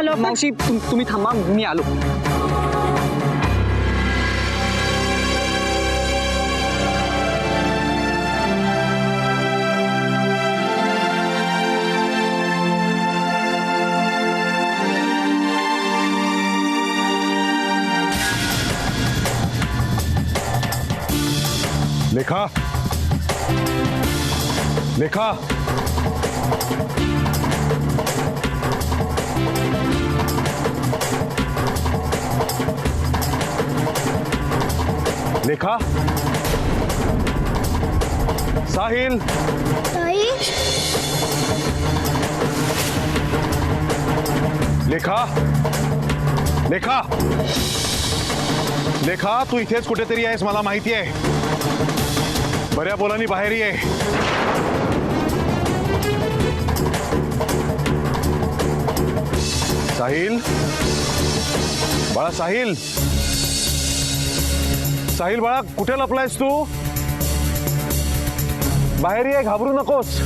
झालो मावशी तुम्ही थांबा, मी आलो. लेखा, लेखा, लेखा, साहिल, ताई लेखा, लेखा, लेखा, तू इथेच कुठेतरी आहेस मला माहिती आहे. बऱ्या बोलांनी बाहेर ये. साहिल, बाळा, साहिल, साहिल बाळा, कुठे लपलायस तू? बाहेर ये, घाबरू नकोस.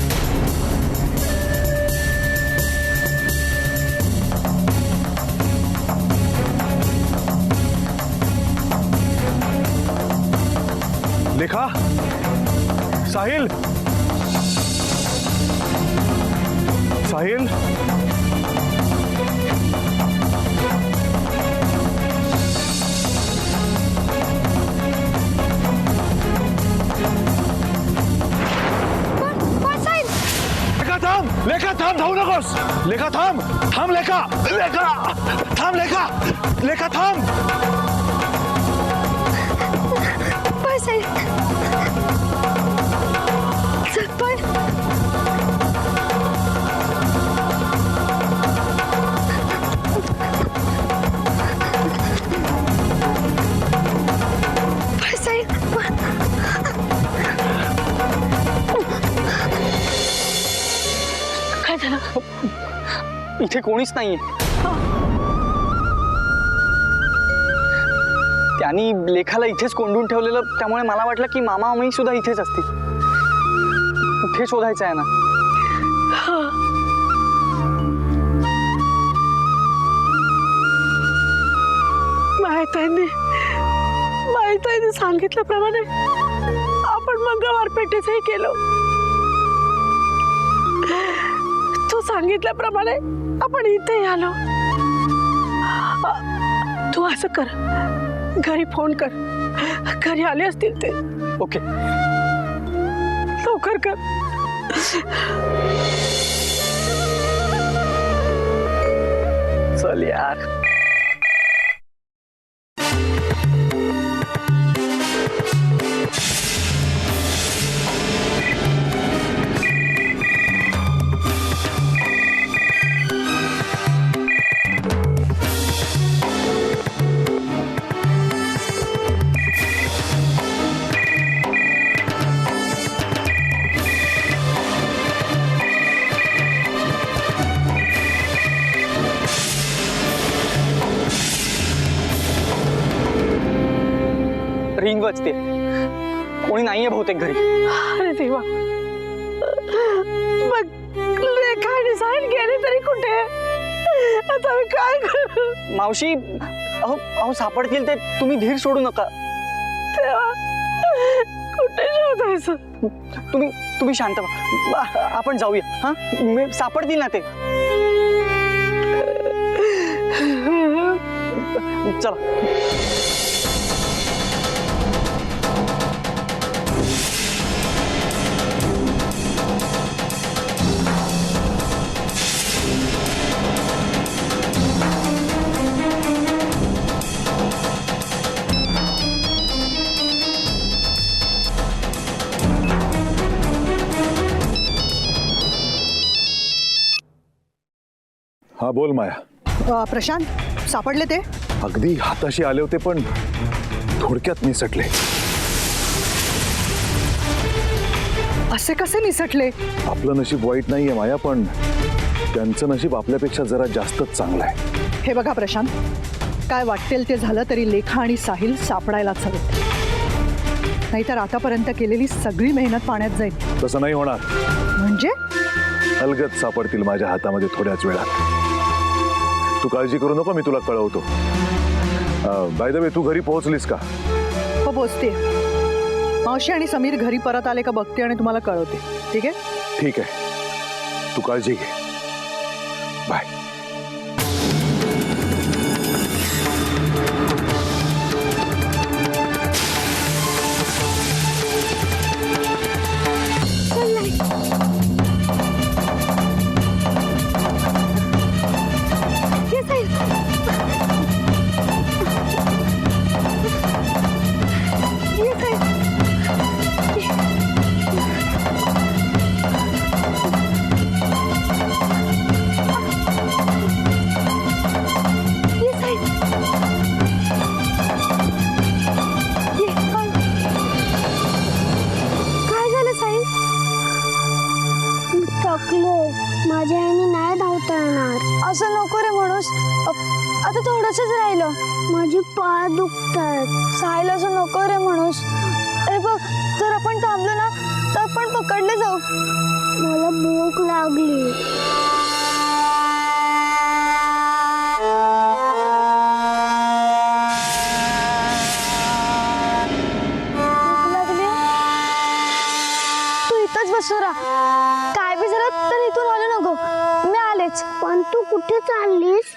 लेखा, साहिल, साहिल, लेखा थांब, लेखा थांब, धावू नकोस. लेखा थांब, थांब लेखा, लेखा थांब, लेखा, लेखा थांब. पण साहेब पण साहेब काय झालं? इथे कोणीच नाहीये. त्यांनी लेखाला इथेच कोंडून ठेवलेलं, त्यामुळे मला वाटलं की मामा मामी सुद्धा इथेच असतील. कुठे शोधायचं आहे ना. माहिती सांगितल्याप्रमाणे आपण मंगळवार पेठेचंही केलं. तू सांगितल्याप्रमाणे आपण इथे आलो. तू असं कर, घरी फोन कर, घरी आले असतील ते. ओके, लवकर कर. चल यार. रिंग वाजते, कोणी नाहीये बहुतेक घरी. अरे देवा, मग लेखा आणि साहिल गेले तरी कुठे? आता मी काय करू? मावशी, अहो सापडतील ते, तुम्ही धीर सोडू नका. तेव्हा कुठे शोधायचं? तुम्ही शांत व्हा. आपण जाऊया. हा, सापडतील ना ते. चला. हा बोल माया. प्रशांत, सापडले ते? अगदी हाताशी आले होते पण थोडक्यात निसटले. असे कसे निसटले? आपलं नशीब वाईट नाहीये माया, पण त्यांचं नशीब आपल्यापेक्षा जरा जास्तच चांगलं आहे. हे बघा प्रशांत, काय वाटेल ते झालं तरी लेखा आणि साहिल सापडायलाच हवे, नाहीतर आतापर्यंत केलेली सगळी मेहनत पाण्यात जाईल. तसं नाही होणार. म्हणजे? अलगद सापडतील माझ्या हातामध्ये थोड्याच वेळात. तू काळजी करू नको, मी तुला कळवतो. बाय द वे, तू घरी पोहोचलीस का? हो पोचते. मावशी आणि समीर घरी परत आले का बघते आणि तुम्हाला कळवते. ठीक आहे? ठीक आहे, तू काळजी घे. बाय. माझ्या आईने नाही धावता येणार. असं नको रे म्हणूस. आता थोडंसंच राहिलं. माझी पाय दुखतात. साहिल असं नको रे म्हणूस. हे बघ, जर आपण थांबलो ना तर आपण पकडले जाऊ. मला भूक लागली. तू इथंच बसू राहा. काय बी झालं तर इथून आलो नको. मी आलेच. पण तू कुठे चाललीस?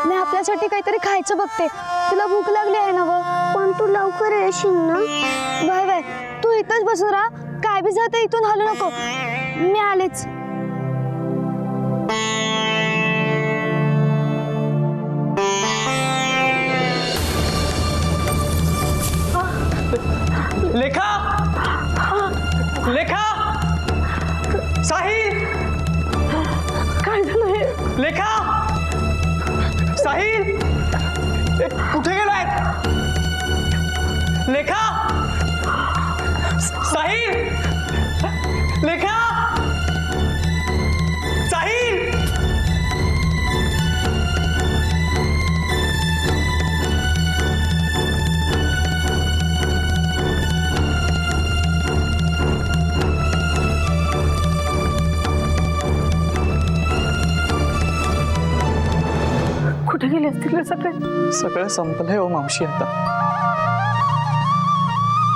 मी आपल्यासाठी काहीतरी खायचं बघते. तुला भूक लागली आहे ना? पण तू लवकर येशील ना? Bye bye. तू इथंच बसू राहा. काय बी झालं तर इथून आलो नको. मी आलेच. लेखा, लेखा, साहिल, काय झालं हे? लेखा, साहिल, कुठे गेलाय? लेखा, साहिल, लेखा, साहिल. कुठे गेले असतील रे सगळे? सगळं संपलंय हो मावशी. आता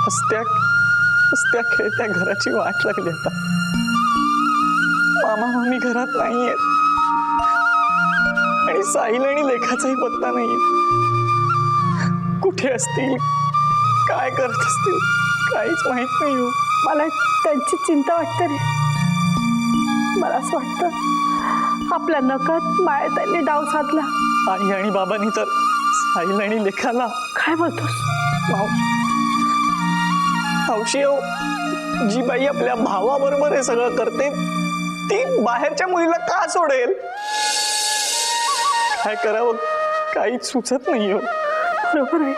हसत्या हसत्या खेळत्या घराची वाट लागली. आता मामा मामी घरात नाहीयेत आणि साहिल आणि लेखाचाही पत्ता नाहीये. कुठे असतील, काय करत असतील, काहीच माहित नाही हो. मला त्यांची चिंता वाटते रे. मला असं वाटतं आपल्या नकळत माया त्यांनी डाव साधला. आई आणि बाबांनी तर साहिल आणि लेखाला. काय बोलतोस? मावशी हो, जी बाई आपल्या भावाबरोबर हे सगळं करते ती बाहेरच्या मुलीला का सोडेल? काय करावं काहीच सुचत नाही हो. बरोबर आहे.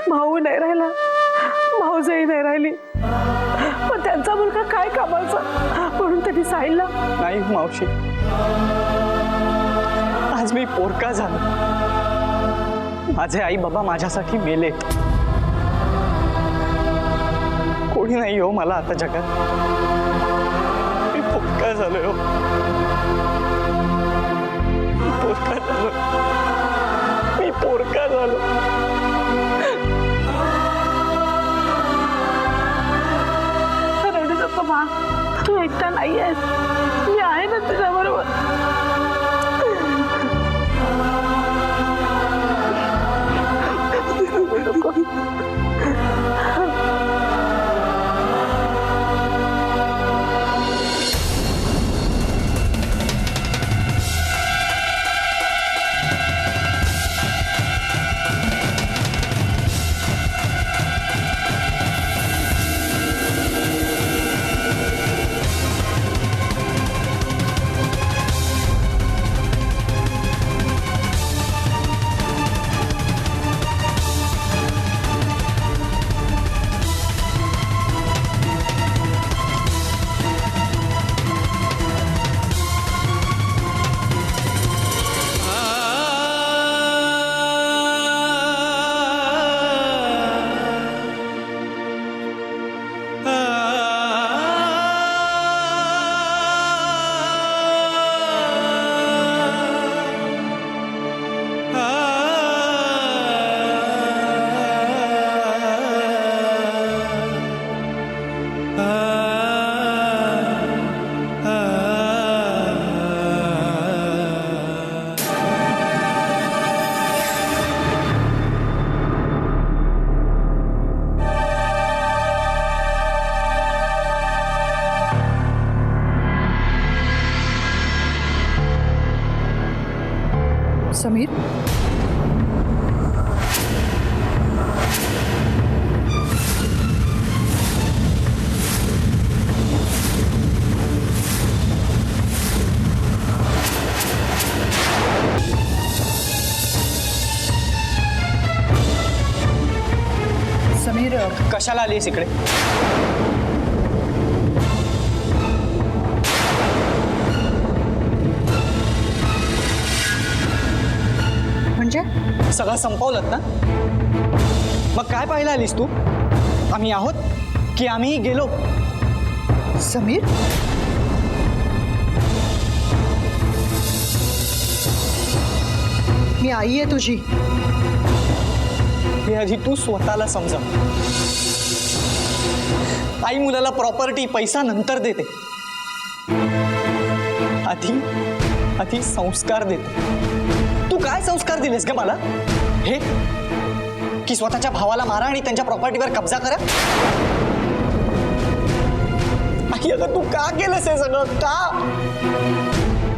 भाऊ नाही राहिला, भाऊजाई नाही राहिली, पण त्यांचा मुलगा काय कामाचा? म्हणून त्यांनी साहिलला. नाही मावशी, आज मी पोरका झालो. माझे आई बाबा माझ्यासाठी मेले. कोणी नाही हो मला आता जगात. मी पोरका झालोय हो. पोरका झालो. मी पोरका झालो. तू एकटा नाही आहेस. मी आहे ना तुझ्याबरोबर. समीर, समीर, कशाला आलीस इकडे? म्हणजे सगळं संपवलं ना? मग काय पाहायला आलीस तू? आम्ही आहोत की आम्ही गेलो? समीर, मी आई आहे तुझी. हे आधी तू स्वतःला समजा. आई मुलाला प्रॉपर्टी पैसा नंतर देते, आधी आधी संस्कार देते. तू काय संस्कार दिलेस ग मला? हे की स्वतःच्या भावाला मारा आणि त्यांच्या प्रॉपर्टीवर कब्जा करा? आई अगं तू का केलंस हे सगळं? का?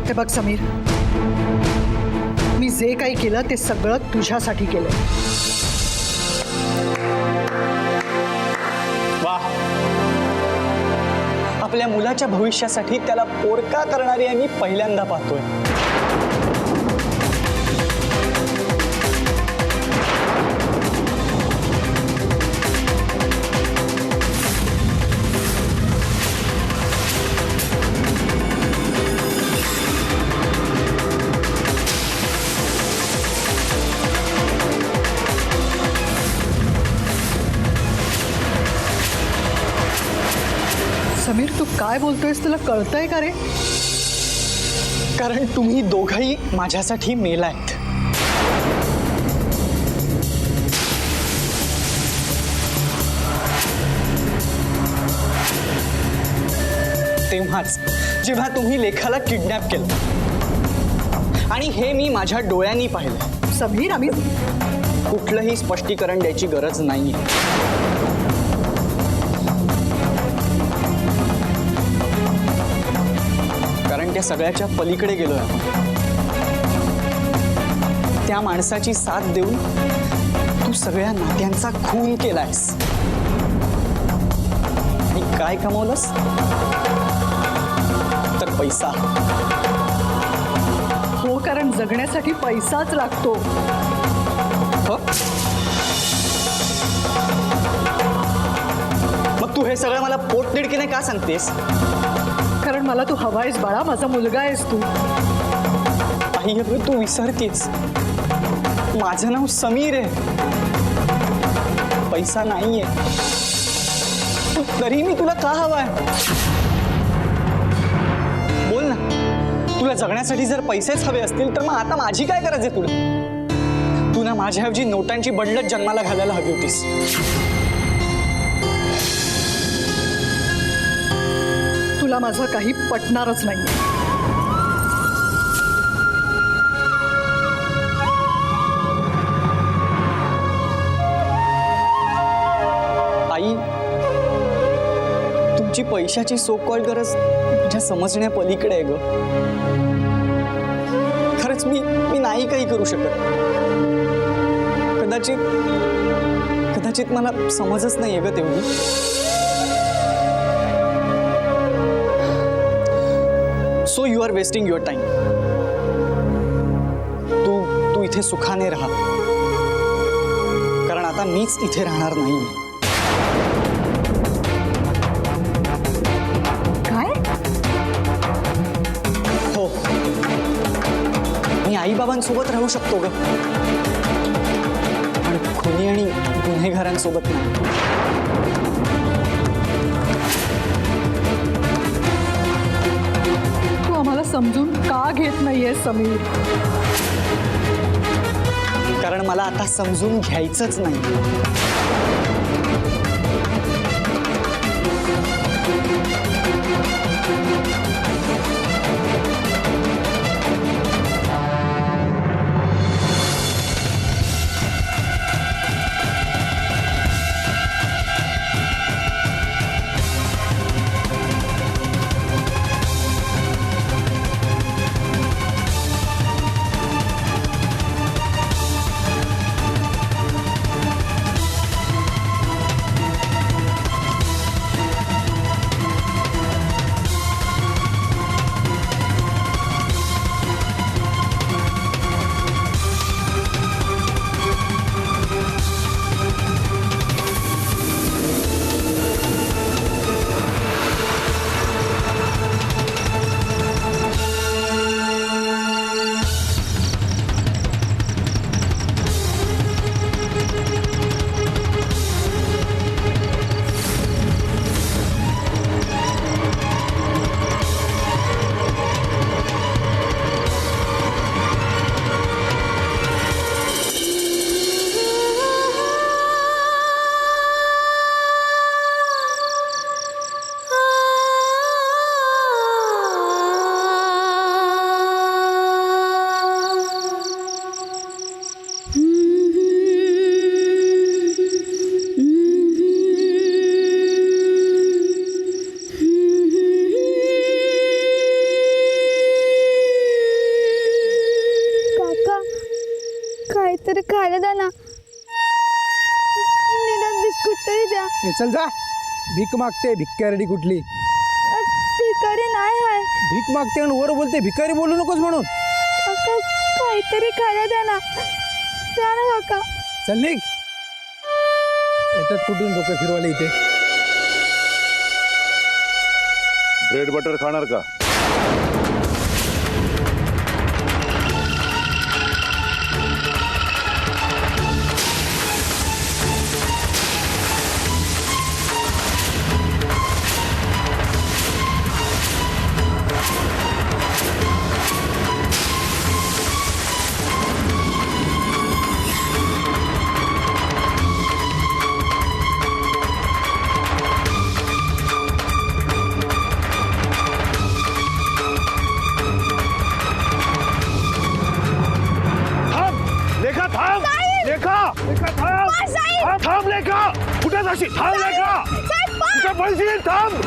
हे बघ समीर, मी जे काही केलं ते सगळं तुझ्यासाठी केलं. वाह, आपल्या मुलाच्या भविष्यासाठी त्याला पोरका करणारी आहे मी पहिल्यांदा पाहतोय. समीर, तू काय बोलतोयस? तुला कळतंय का रे? कारण तुम्ही दोघंही माझ्यासाठी मेलायत. तेव्हाच जेव्हा तुम्ही लेखाला किडनॅप केलं, आणि हे मी माझ्या डोळ्यांनी पाहिलं. समीर, आम्ही कुठलंही स्पष्टीकरण द्यायची गरज नाहीये. कारण त्या सगळ्याच्या पलीकडे गेलोय आपण. त्या माणसाची साथ देऊन तू सगळ्या नात्यांचा खून केलायस. आणि काय कमवलंस? तर पैसा. हो, कारण जगण्यासाठी पैसाच लागतो. हो? मग तू हे सगळं मला पोटतिडकीने का सांगतेस? कारण मला तू हवायस बाळा, माझा मुलगा आहेस तू. आई अगं तू विसरतेस, माझं नाव समीर आहे, पैसा नाहीये. तरी मी तुला का हवाय? बोल ना. तुला जगण्यासाठी जर पैसेच हवे असतील तर मग आता माझी काय गरज आहे तुला? तू ना माझ्याऐवजी नोटांची बंडलच जन्माला घालायला हवी होतीस. तुला माझं काही पटणारच नाही. आई, तुमची पैशाची सो कॉल्ड गरज माझ्या समजण्या पलीकडे आहे ग. खरंच मी नाही काही करू शकत. कदाचित मला समजच नाहीये ग तेवढी. So you are wasting your time. तू इथे सुखाने राहा, कारण आता मीच इथे राहणार नाही. काय? हो, मी आईबाबांसोबत राहू शकतो ग, पण खुनी आणि गुन्हेगारांसोबत नाही. तू आम्हाला समजून का घेत नाहीये समीर? कारण मला आता समजून घ्यायचंच नाही. काहीतरी खायला द्या ना, निदान बिस्कुट तरी द्या. ए, चल जा. भीक मागते भिक्कारडी कुठली. भिकारी नाही आहे भीक मागते आणि वर बोलते भिकारी बोलू नकोस म्हणून. काका, काहीतरी खायला द्या ना, द्या ना काका. चल निघ. येतात कुठून डोकं फिरवायला इथे. ब्रेड बटर खाणार का? लेखा थांब. लेखा थांब. हा, थांब लेखा. कुठे जाशील? थांब लेखा. कुठे पळशील? थांब.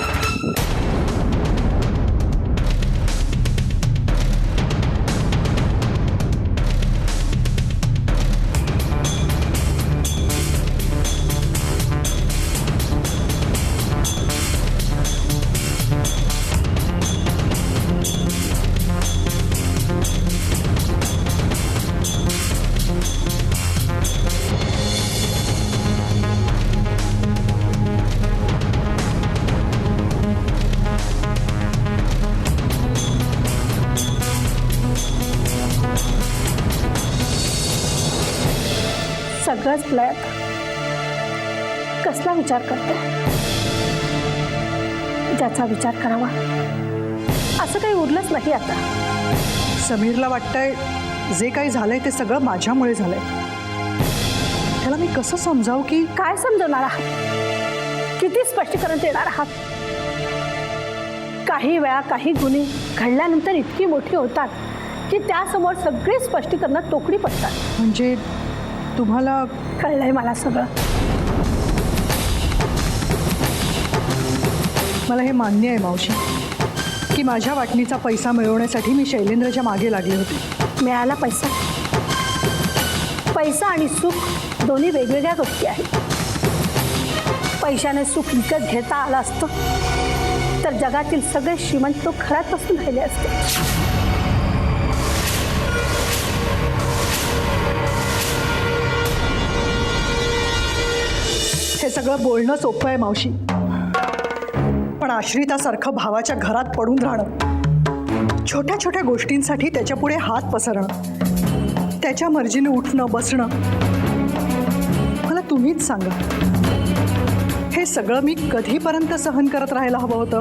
सगळंच झालंय आता. कसला विचार करते? ज्याचा विचार करावा असं काही उरलंच नाही आता. समीरला वाटतंय जे काही झालंय ते सगळं माझ्यामुळे झालंय. त्याला मी कसं समजावू की काय समजवणार आहात? किती स्पष्टीकरण देणार आहात? काही वेळा काही गुन्हे घडल्यानंतर इतकी मोठी होतात की त्यासमोर सगळी स्पष्टीकरणं तोकडी पडतात. म्हणजे तुम्हाला कळलंय मला सगळं. मला हे मान्य आहे मावशी की माझ्या वाटणीचा पैसा मिळवण्यासाठी मी शैलेंद्रच्या मागे लागले होते. मिळाला पैसा. पैसा आणि सुख दोन्ही वेगवेगळ्या गोष्टी आहेत. पैशाने सुख विकत घेता आलं असतं तर जगातील सगळे श्रीमंत लोक घरात बसून राहिले असते. हे सगळं बोलणं सोपं आहे मावशी, पण आश्रितासारखं भावाच्या घरात पडून राहणं, छोट्या छोट्या गोष्टींसाठी त्याच्यापुढे हात पसरणं, त्याच्या मर्जीने उठणं बसणं, मला तुम्हीच सांगा हे सगळं मी कधीपर्यंत सहन करत राहायला हवं होतं?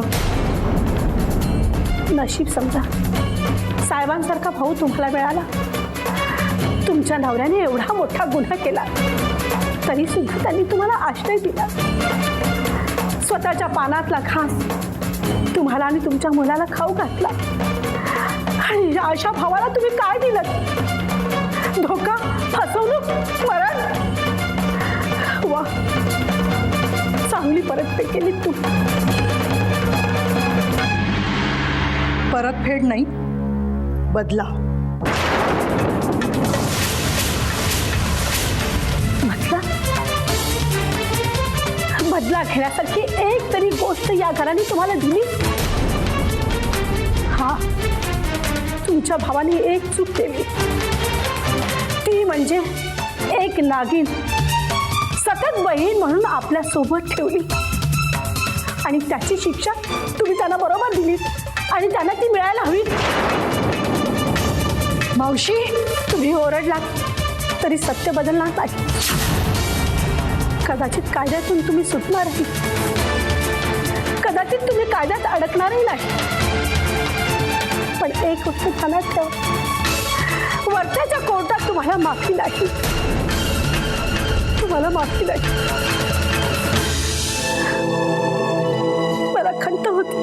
नशीब समजा साहेबांसारखा भाऊ तुम्हाला मिळाला. तुमच्या नवऱ्याने एवढा मोठा गुन्हा केला तरी सुद्धा त्यांनी तुम्हाला आश्रय दिला. स्वतःच्या पानातला घास तुम्हाला आणि तुमच्या मुलाला खाऊ घातला. आणि अशा भावाला तुम्ही काय दिलं? धोका, फसवणूक, मरण. वा, चांगली परतफेड केली तुम्ही. परतफेड नाही, बदला. बदला घेण्यासारखी एक तरी गोष्ट या घराने तुम्हाला दिली? हा, तुमच्या भावाने एक चूक केली. ती म्हणजे एक नागिन सतत बहीण म्हणून आपल्या सोबत ठेवली आणि त्याची शिक्षा तुम्ही त्यांना बरोबर दिली आणि त्यांना ती मिळायला हवी. मावशी, तुम्ही ओरडलात तरी सत्य बदलणार नाही. कदाचित कायद्यातून तुम्ही सुटणारही, कदाचित तुम्ही कायद्यात अडकणारही नाही. पण एक गोष्ट ध्यानात ठेवा, वरच्या कोर्टात तुम्हाला माफी नाही. तुम्हाला माफी नाही. मला खंत होती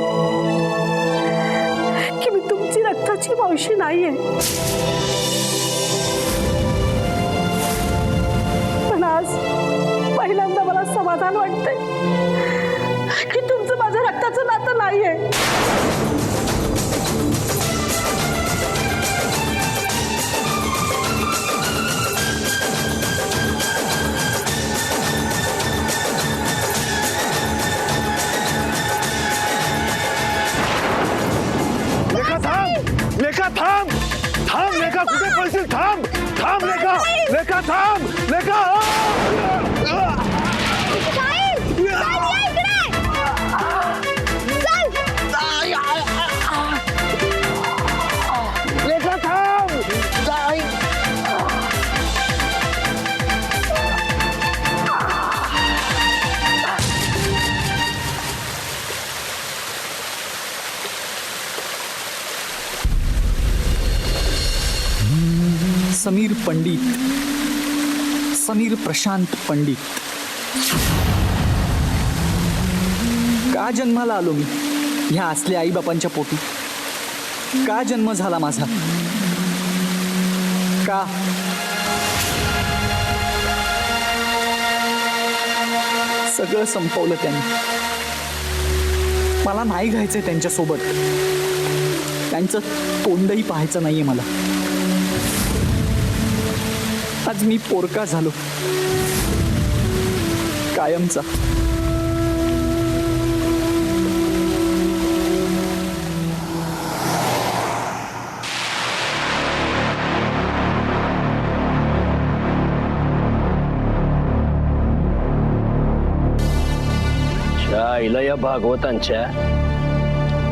की मी तुमची रक्ताची मावशी नाहीये. पण आज पहिल्यांदा मला समाधान वाटतंय की तुमचं माझं रक्ताचं नातं नाहीये. थांब लेखा लेखा थांब समीर पंडित, समीर प्रशांत पंडित. का जन्माला आलो मी ह्या असल्या आईबापांच्या पोटी? का जन्म झाला माझा? का? सगळं संपवलं त्यांनी. मला नाही घ्यायचंय त्यांच्यासोबत. त्यांचं तोंडही पाहायचं नाहीये मला. आज मी पोरका झालो कायमचा. आईला या भागवतांच्या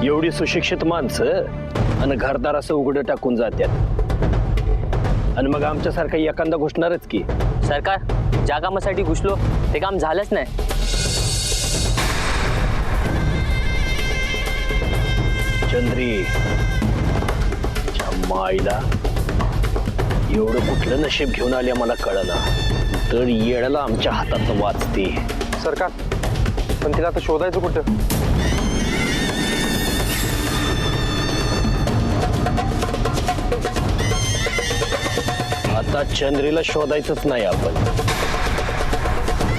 एवढी सुशिक्षित माणसं आणि घरदार असं उघडं टाकून जातात आणि मग आमच्यासारखा एखादा घुसणारच की. सरकार ज्या कामासाठी घुसलो ते काम झालंच नाही. चंद्री माईला एवढं कुठलं नशीब घेऊन आले मला कळना, तर येड्याला आमच्या हातात वाचते. सरकार पण तिला आता शोधायचं कुठं? आता चंद्रीला शोधायचंच नाही आपण,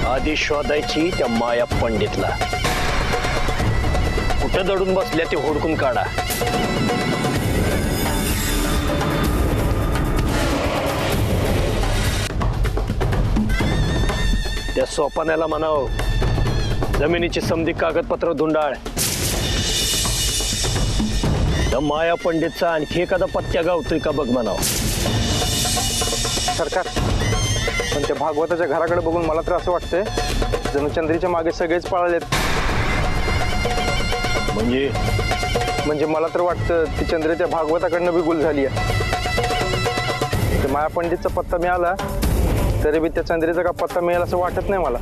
आधी शोधायची त्या माया पंडितला. कुठं दडून बसल्या ते हुडकून काढा. त्या सोपाण्याला म्हणाव जमिनीची समधी कागदपत्र धुंडाळ. त्या माया पंडितचा आणखी एखादा पत्त्या गावतोय का बघ म्हणाव. सरकार पण त्या भागवताच्या घराकडे बघून मला तर असं वाटतंय जणू चंद्रीच्या मागे सगळेच पळालेत. म्हणजे मला तर वाटतं ती चंद्री त्या भागवताकडनं बी गुल झाली आहे. ते माया पंडितचा पत्ता मिळाला तरी बी त्या चंद्रीचा का पत्ता मिळेल असं वाटत नाही मला.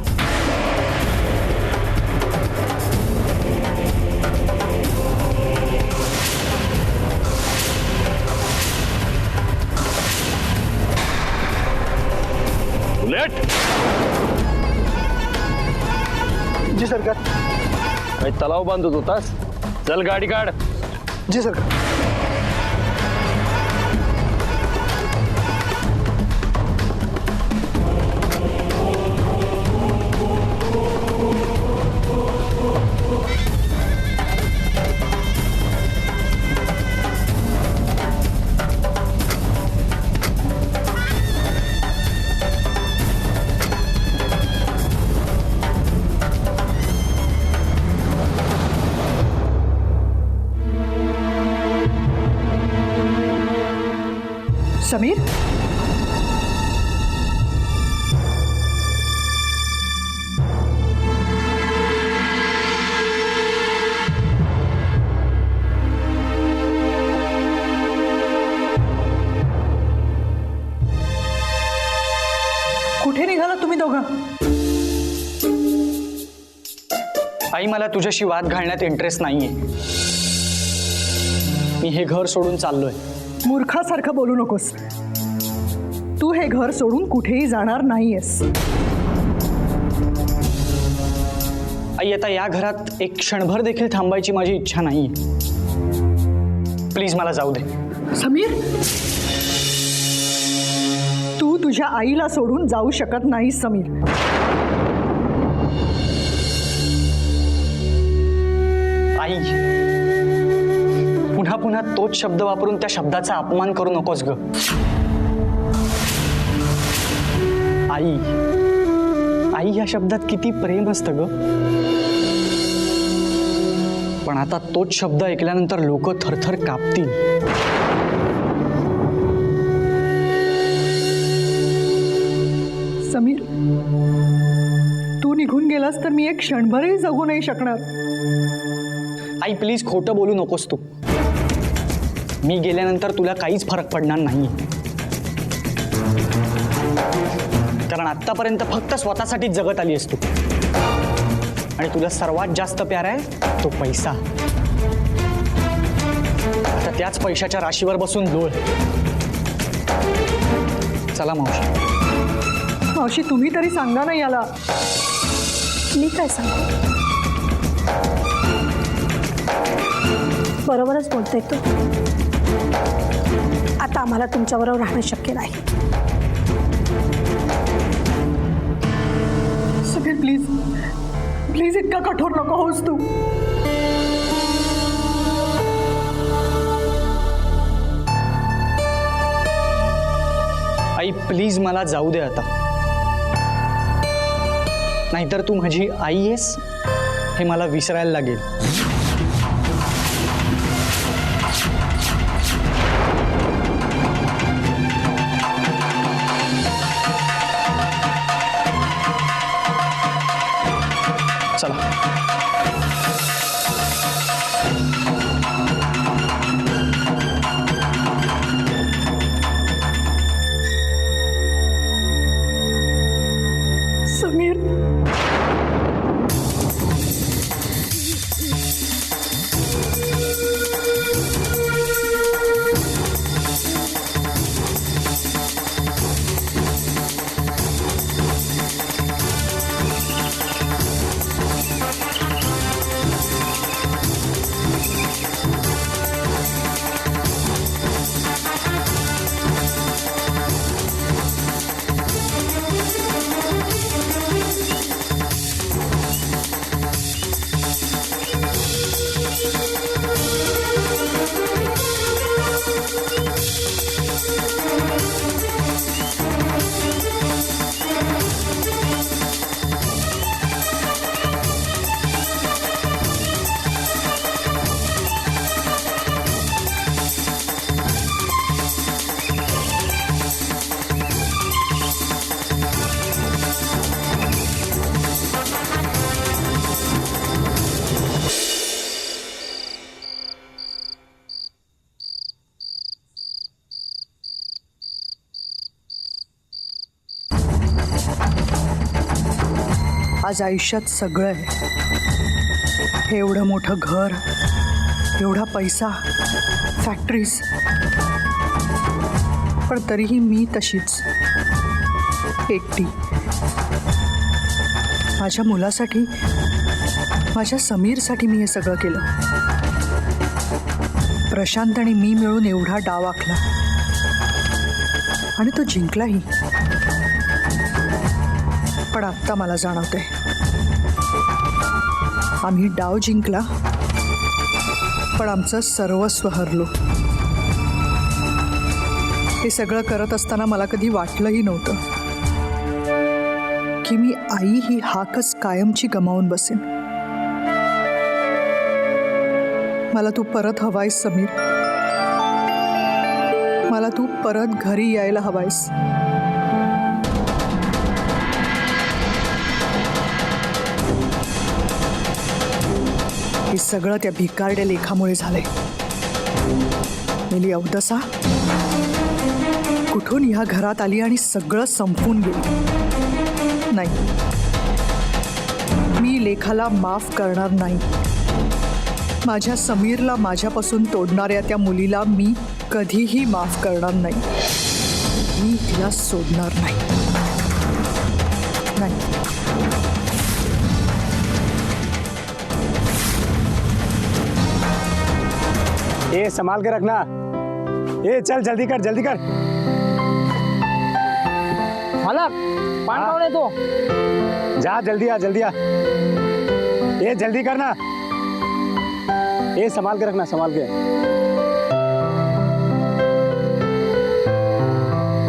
बुलेट जी सरकार. काही तलाव बांधत होतास? चल गाडी काढ. जी सरकार. समीर कुठे निघाला तुम्ही दोघं? आई मला तुझ्याशी वाद घालण्यात इंटरेस्ट नाहीये. मी हे घर सोडून चाललोय. मूर्खासारखं बोलू नकोस. तू हे घर सोडून कुठेही जाणार नाहीयेस. आई आता या घरात एक क्षणभर देखील थांबायची माझी इच्छा नाहीये. प्लीज मला जाऊ दे. समीर तू तुझ्या आईला सोडून जाऊ शकत नाहीस. समीर आई पुन्हा पुन्हा तोच शब्द वापरून त्या शब्दाचा अपमान करू नकोस ग. आई आई या शब्दात किती प्रेम असतं ग. पण आता तोच शब्द ऐकल्यानंतर लोक थरथर कापतील. तू निघून गेलास तर मी एक क्षणभरही जगू नाही शकणार. आई प्लीज खोटं बोलू नकोस तू. मी गेल्यानंतर तुला काहीच फरक पडणार नाही, कारण आत्तापर्यंत फक्त स्वतःसाठीच जगत आली आहेस तू. आणि तुला सर्वात जास्त प्यार आहे तो पैसा. आता त्याच पैशाच्या राशीवर बसून लोळ. चला मावशी. मावशी तुम्ही तरी सांगा ना याला. मी काय सांगू, बरोबरच बोलते तू. आता आम्हाला तुमच्याबरोबर राहणं शक्य नाही. समीर प्लीज प्लीज इतका कठोर नको होस तू. आई प्लीज मला जाऊ दे आता. नाहीतर तू माझी आई आहेस हे मला विसरायला लागेल. चला. समीर आज आयुष्यात सगळं आहे. हे एवढं मोठं घर, एवढा पैसा, फॅक्टरीज, पण तरीही मी तशीच एकटी. माझ्या मुलासाठी, माझ्या समीरसाठी मी हे सगळं केलं. प्रशांत आणि मी मिळून एवढा डाव आखला आणि तो जिंकलाही. पण आत्ता मला जाणवतंय आम्ही डाव जिंकला पण आमचं सर्वस्व हरलो. हे सगळं करत असताना मला कधी वाटलंही नव्हतं की मी आई ही हाकच कायमची गमावून बसेन. मला तू परत हवायस समीर. मला तू परत घरी यायला हवायस. हे सगळं त्या भिकारड्या लेखामुळे झालंय. मेली अवदसा कुठून ह्या घरात आली आणि सगळं संपून गेली. नाही, मी लेखाला माफ करणार नाही. माझ्या समीरला माझ्यापासून तोडणाऱ्या त्या मुलीला मी कधीही माफ करणार नाही. मी तिला सोडणार नाही. ए संभाल के रखना. ए चल जल्दी कर जल्दी कर. मला पान पाहुणे येतो. जा जल्दी आ जल्दी आ. ए जल्दी करना. ए संभाल के रखना संभाल के.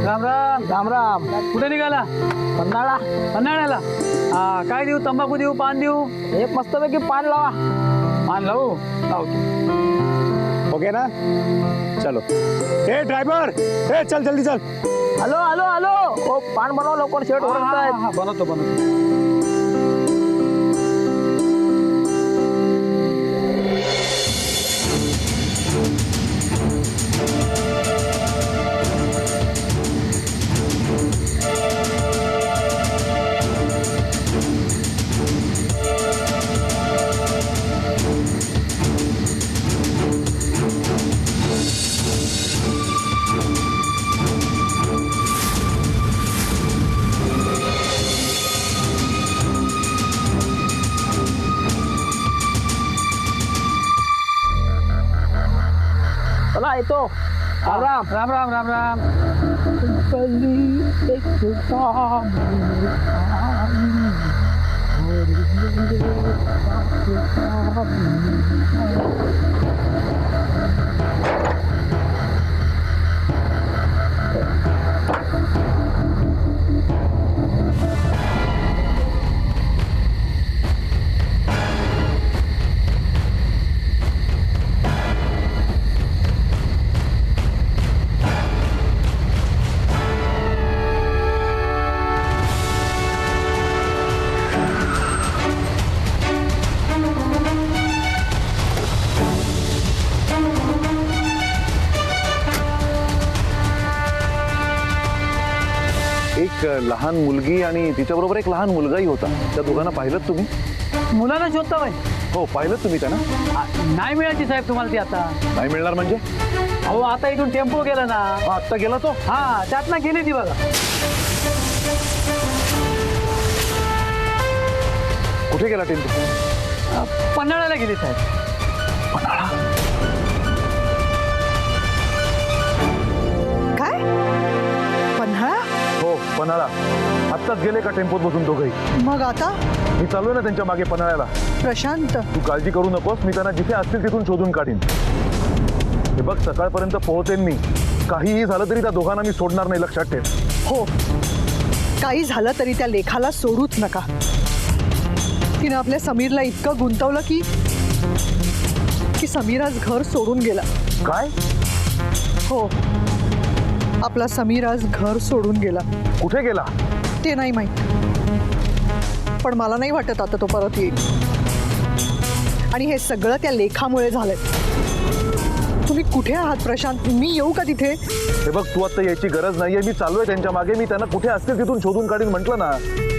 राम राम. राम राम. कुठे निघाला? पन्हाळा. पन्हाळ्याला. हा काय देऊ? तंबाखू देऊ? पान देऊ? एक मस्तपैकी पान लावा. पान लावू? लावतो. हो गया ना. चलो. ए ड्राइवर, ए चल जल्दी चल. हॅलो हॅलो हॅलो ओ पान बनव लवकर शेट ओरडतायत. बनवतो बनवतो. चला येतो. राम राम राम राम राम राम. एक लहान मुलगी आणि तिच्याबरोबर एक लहान मुलगाही होता. त्या दोघांना पाहिलं तुम्ही? मुलाला शोधता बाई. हो पाहिलं तुम्ही त्यांना? नाही मिळायची साहेब तुम्हाला ती आता. नाही मिळणार म्हणजे? अहो आता इथून टेम्पो गेला ना. आत्ता गेला तो? हा त्यातनं गेली ती बघा. कुठे गेला टेम्पो? पन्हाळ्याला गेली साहेब. काय पन्हाळा? हो पन्हाळा. आत्ताच गेले का टेम्पोत बसून दोघंही? मग आता? मी चाललोय ना त्यांच्या मागे पन्हाळ्याला. प्रशांत तू काळजी करू नकोस, मी त्यांना जिथे असतील तिथून शोधून काढीन. हे बघ सकाळपर्यंत पोहोचेन मी. काहीही झालं तरी त्या दोघांना मी सोडणार नाही, लक्षात ठेव. हो, काही झालं तरी त्या लेखाला सोडूच नका. तिनं आपल्या समीरला इतकं गुंतवलं की समीर आज घर सोडून गेला. काय? हो, आपला समीर आज घर सोडून गेला. कुठे गेला? ते नाही माहीत, पण मला नाही वाटत आता तो परत येईल. आणि हे सगळं त्या लेखामुळे झालंय. तुम्ही कुठे आहात प्रशांत? मी येऊ का तिथे? हे बघ तू आता यायची गरज नाहीये. मी चाललोय त्यांच्या मागे. मी त्यांना कुठे असतील तिथून शोधून काढीन म्हटलं ना.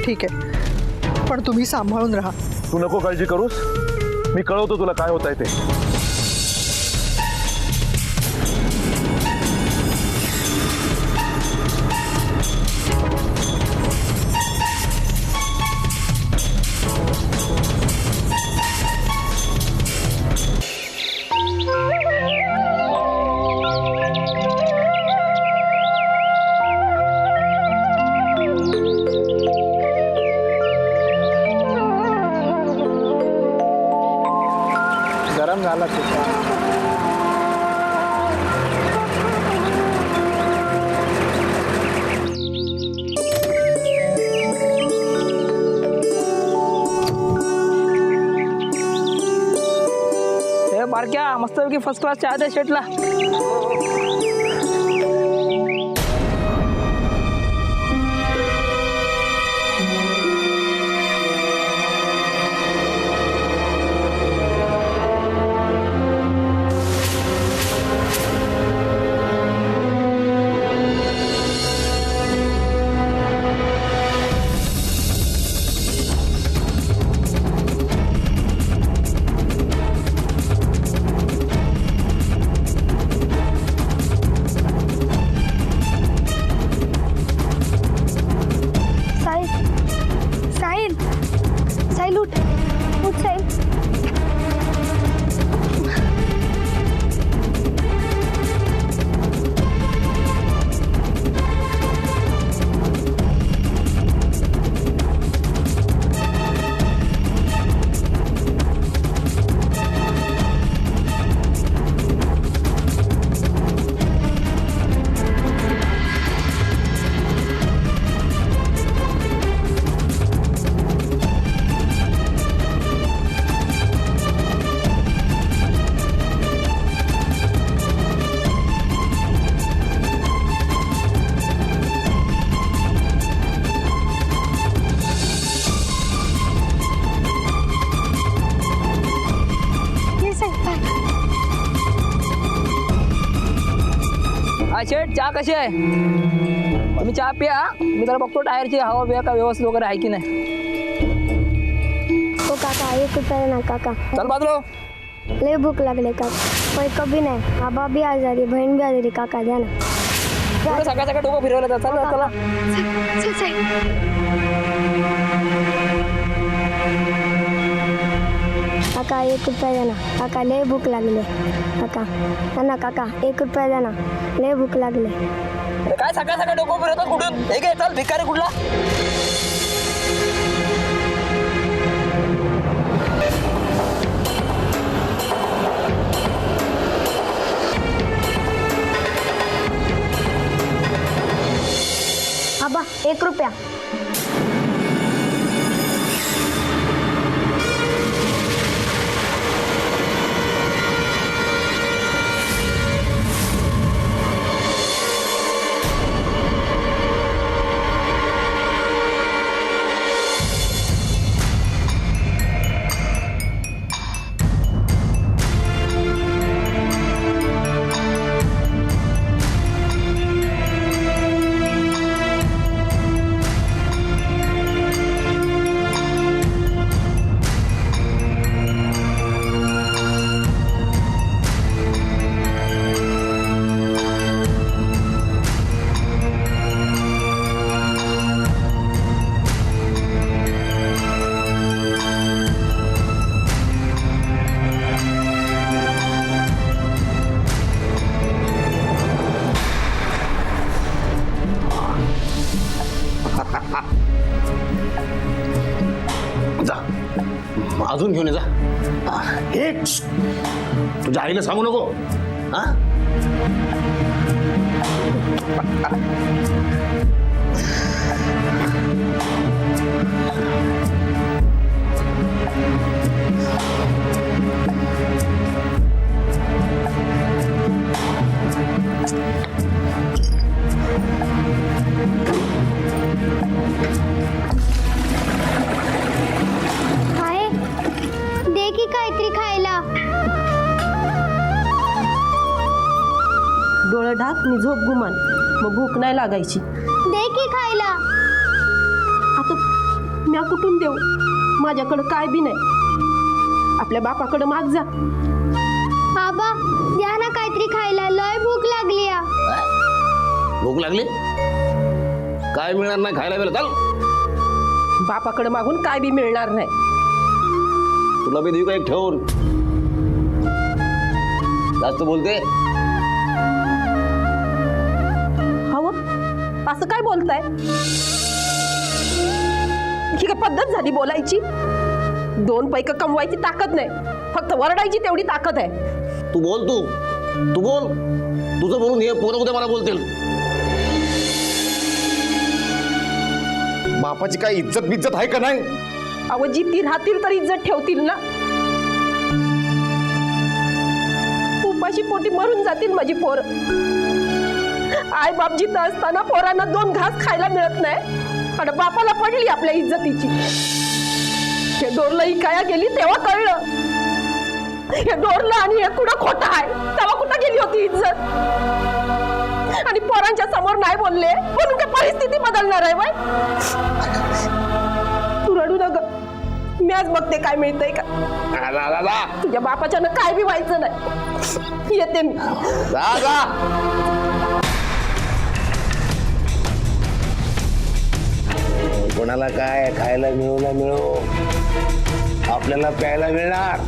ठीक आहे, पण तुम्ही सांभाळून राहा. तू नको काळजी करूस. मी कळवतो तुला काय होत आहे ते. गरम झाला तुझा. हे बारक्या मस्तपैकी फर्स्ट क्लास चहा द्या शेटला. चहा कशी आहे? तुम्ही चहा प्या, मी जरा बघतो टायरची हवा बिया का व्यवस्थित वगैरे आहे की नाही. हो काका 1 रुपया ना काका. चल बाजूला. लय भूक लागले काका. पैका बी नाही, आबा बी आजारी, बहीण बी आजारी. काका द्या ना. पुढे सकाळ सकाळ डोकं फिरवलं तर चला चला. चल, चल. काका 1 रुपया द्या ना. काका लय भूक लागले. काका द्या ना काका 1 रुपया द्या ना. लय भूक लागले. अरे काय सकाळ सकाळ डोकं फिरवतात कुठून? हे काय चल भिकारी कुठला? आबा 1 रुपया. जा अजून घेऊन ये जा. हे तुझ्या आईला सांगू नको हा. आहे दे की काहीतरी खायला. डोळे ढाक मी झोप गुमान, मग भूक नाही लागायची. दे की खायला. आता म्या कुठून देऊ? माझ्याकडं काय बी नाही. आपल्या बापाकडं माग जा. आबा द्या ना काहीतरी खायला. लय भूक लागली या. भूक लागली? काय मिळणार नाही खायला वेळ. चाल बापाकडं मागून काय बी मिळणार नाही. तुला बी देऊ का एक ठेवून? जास्त बोलते. हवं असं काय बोलताय? ही काय पद्धत झाली बोलायची? 2 पैक कमवायची ताकद नाही, फक्त वरडायची तेवढी ताकद आहे. तू बोल. तू बोल. तुझं बोलून हे पोरं उद्या मला बोलतील. बापाची काय इज्जत बिज्जत आहे का नाही? अहो जिती राहतील तर इज्जत ठेवतील ना. उपाशी पोटी मरून जातील माझी पोर. आई बाप जिथं असताना पोरांना 2 घास खायला मिळत नाही आणि बापाला पडली आपल्या इज्जतीची. हे डोरलं इकाया गेली तेव्हा कळलं. हे डोरलं आणि हे कुठं खोटं आहे तेव्हा कुठं गेली होती इज्जत. आणि पोरांच्या समोर नाही बोलले म्हणून काय परिस्थिती बदलणार आहे बाय? तू रडू नका, मी आज बघते काय मिळतंय का. तुझ्या बापाच्यानं काय बी व्हायचं नाही. येते मी. कोणाला काय खायला मिळू ना मिळो, आपल्याला प्यायला मिळणार.